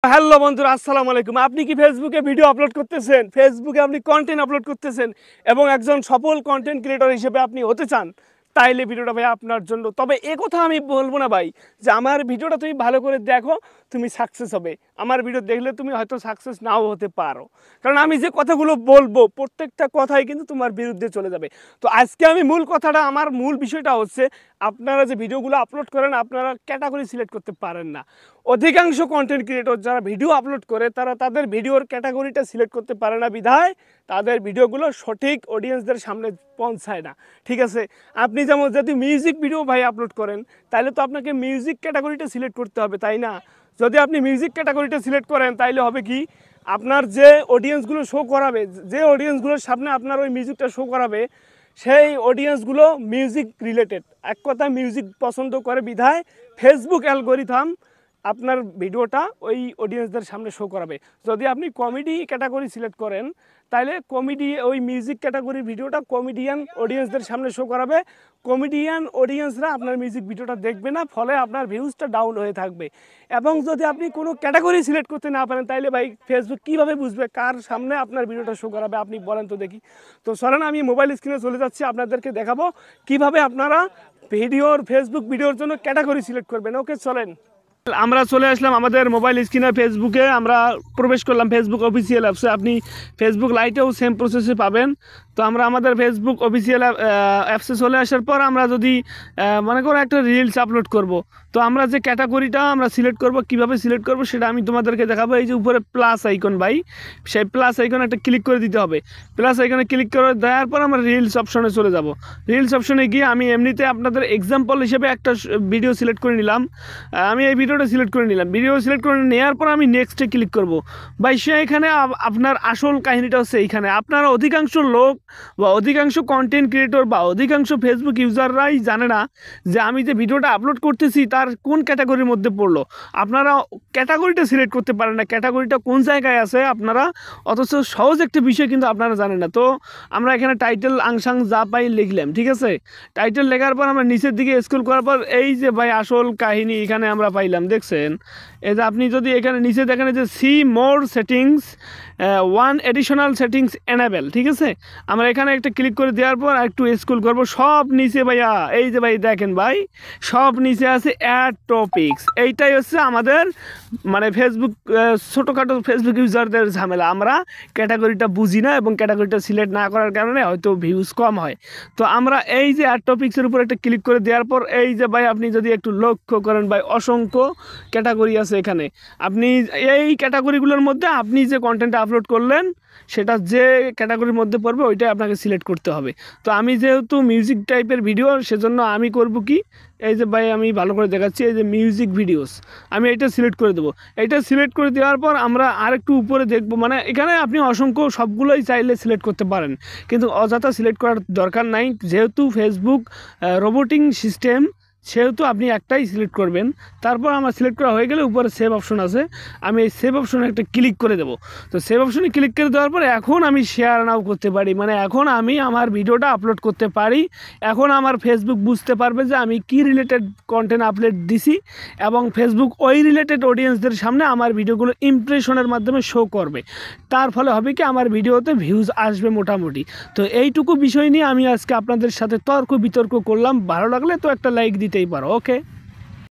Hello বন্ধুরা, আসসালামু আলাইকুম। আপনি কি ফেসবুকে ভিডিও আপলোড করতেছেন, ফেসবুকে আপনি কন্টেন্ট আপলোড করতেছেন এবং একজন সফল কন্টেন্ট ক্রিয়েটর হিসেবে আপনি হতে চান, তাইলে ভিডিওটা ভাই আপনার জন্য। তবে এ কথা আমি বলবো না ভাই যে আমার ভিডিওটা তুমি ভালো করে দেখো তুমি সাকসেস হবে। আমার ভিডিও দেখলে তুমি হয়তো সাকসেস নাও হতে পারো, কারণ আমি যে কথাগুলো বলবো প্রত্যেকটা কথাই কিন্তু তোমার বিরুদ্ধে চলে যাবে। তো আজকে আমি আমার মূল বিষয়টা হচ্ছে, আপনারা যে ভিডিওগুলো আপলোড করেন আপনারা ক্যাটাগরি সিলেক্ট করতে পারেন না। অধিকাংশ কন্টেন্ট ক্রিয়েটর যারা ভিডিও আপলোড করে তারা তাদের ভিডিওর ক্যাটাগরিটা সিলেক্ট করতে পারে না, বিধায় তাদের ভিডিওগুলো সঠিক অডিয়েন্সদের সামনে পৌঁছায় না। ঠিক আছে, আপনি যেমন যদি মিউজিক ভিডিও ভাই আপলোড করেন তাহলে তো আপনাকে মিউজিক ক্যাটাগরিটা সিলেক্ট করতে হবে, তাই না? যদি আপনি মিউজিক ক্যাটাগরিটা সিলেক্ট করেন তাইলে হবে কি, আপনার যে অডিয়েন্সগুলো শো করাবে, যে অডিয়েন্সগুলোর সামনে আপনার ওই মিউজিকটা শো করাবে, সেই অডিয়েন্সগুলো মিউজিক রিলেটেড, এক কথা মিউজিক পছন্দ করে, বিধায় ফেসবুক অ্যালগরিথম আপনার ভিডিওটা ওই অডিয়েন্সদের সামনে শো করাবে। যদি আপনি কমেডি ক্যাটাগরি সিলেক্ট করেন তাহলে ওই মিউজিক ক্যাটাগরির ভিডিওটা কমেডিয়ান অডিয়েন্সদের সামনে শো করাবে। কমেডিয়ান অডিয়েন্সরা আপনার মিউজিক ভিডিওটা দেখবে না, ফলে আপনার ভিউজটা ডাউন হয়ে থাকবে। এবং যদি আপনি কোনো ক্যাটাগরি সিলেক্ট করতে না পারেন তাহলে ভাই ফেসবুক কীভাবে বুঝবে কার সামনে আপনার ভিডিওটা শো করাবে? আপনি বলেন তো দেখি। তো চলেন আমি মোবাইল স্ক্রিনে চলে যাচ্ছি, আপনাদেরকে দেখাবো কিভাবে আপনারা ফেসবুক ভিডিওর জন্য ক্যাটাগরি সিলেক্ট করবেন। ওকে, চলেন। আমরা চলে আসলাম আমাদের মোবাইল স্ক্রিনে, ফেসবুকে আমরা প্রবেশ করলাম ফেসবুক অফিসিয়াল অ্যাপসে। আপনি ফেসবুক লাইটেও সেম প্রসেসে পাবেন। তো আমরা আমাদের ফেসবুক অফিসিয়াল অ্যাপসে চলে আসার পর আমরা যদি মনে করো একটা রিলস আপলোড করব, তো আমরা যে ক্যাটাগরিটা আমরা সিলেক্ট করব, কিভাবে সিলেক্ট করব সেটা আমি তোমাদেরকে দেখাবো। এই যে উপরে প্লাস আইকন ভাই, সেই প্লাস আইকনে একটা ক্লিক করে দিতে হবে। প্লাস আইকনে ক্লিক করে দেওয়ার পর আমরা রিলস অপশনে চলে যাব। রিলস অপশনে গিয়ে আমি এমনিতে আপনাদের এক্সাম্পল হিসেবে একটা ভিডিও সিলেক্ট করে নিলাম। আমি এই ভিডিওটা সিলেক্ট করে নিলাম। ভিডিও সিলেক্ট করে নেওয়ার পর আমি নেক্সটে ক্লিক করব। ভাই এখানে আপনার আসল কাহিনীটা হচ্ছে এইখানে, আপনারা অধিকাংশ লোক বা অধিকাংশ কন্টেন্ট ক্রিয়েটর বা অধিকাংশ ফেসবুক ইউজাররাই জানে না যে আমি যে ভিডিওটা আপলোড করতেছি তার কোন ক্যাটাগরির মধ্যে পড়লো। আপনারা ক্যাটাগরিটা সিলেক্ট করতে পারেন না, ক্যাটাগরিটা কোন জায়গায় আছে আপনারা, অথচ সহজ একটা বিষয় কিন্তু আপনারা জানেন না। তো আমরা এখানে টাইটেল আংশাং যা পাই লিখলাম, ঠিক আছে। টাইটেল লেখার পর আমরা নিচের দিকে স্ক্রল করার পর এই যে ভাই আসল কাহিনী এখানে আমরা পাইলাম, দেখছেন? এই যে আপনি যদি এখানে নিচে দেখেন যে see more settings, one additional settings enable, ঠিক আছে। আমরা এখানে একটা ক্লিক করে দেওয়ার পর একটু স্ক্রল করব, সব নিচে ভাইয়া এই যে ভাই দেখেন ভাই, সব নিচে আছে অ্যাড টপিকস। এইটাই হচ্ছে আমাদের মানে ফেসবুক ছোটোখাটো ফেসবুক ইউজারদের ঝামেলা। আমরা ক্যাটাগরিটা বুঝি না এবং ক্যাটাগরিটা সিলেক্ট না করার কারণে হয়তো ভিউজ কম হয়। তো আমরা এই যে অ্যাড টপিক্সের উপর একটা ক্লিক করে দেওয়ার পর এই যে ভাই আপনি যদি একটু লক্ষ্য করেন ভাই, অসংখ্য ক্যাটাগরি আছে এখানে। আপনি এই ক্যাটাগরিগুলোর মধ্যে আপনি যে কন্টেন্ট আপলোড করলেন সেটা যে ক্যাটাগরির মধ্যে পড়বে ওইটাই আপনাকে সিলেক্ট করতে হবে। তো আমি যেহেতু মিউজিক টাইপের ভিডিও, সেজন্য আমি করব কি, এই যে ভাই আমি ভালো করে দেখাচ্ছি, এই যে মিউজিক ভিডিওস, আমি এটা সিলেক্ট করে দেবো। এটা সিলেক্ট করে দেওয়ার পর আমরা আরেকটু উপরে দেখব, মানে এখানে আপনি অসংখ্য সবগুলোই চাইলে সিলেক্ট করতে পারেন, কিন্তু অযথা সিলেক্ট করার দরকার নাই। যেহেতু ফেসবুক রোবোটিং সিস্টেম, সেহেতু আপনি একটাই সিলেক্ট করবেন। তারপর আমার সিলেক্ট করা হয়ে গেলে উপরে সেভ অপশন আছে, আমি এই সেভ অপশনে একটা ক্লিক করে দেবো। তো সেভ অপশনে ক্লিক করে দেওয়ার পরে এখন আমি শেয়ার নাও করতে পারি, মানে এখন আমি আমার ভিডিওটা আপলোড করতে পারি। এখন আমার ফেসবুক বুঝতে পারবে যে আমি কি রিলেটেড কন্টেন্ট আপলোড দিছি, এবং ফেসবুক ওই রিলেটেড অডিয়েন্সদের সামনে আমার ভিডিওগুলো ইমপ্রেশনের মাধ্যমে শো করবে। তার ফলে হবে কি, আমার ভিডিওতে ভিউজ আসবে মোটামুটি। তো এইটুকু বিষয় নিয়ে আমি আজকে আপনাদের সাথে তর্ক বিতর্ক করলাম। ভালো লাগলে তো একটা লাইক দিতেই পারো। ওকে।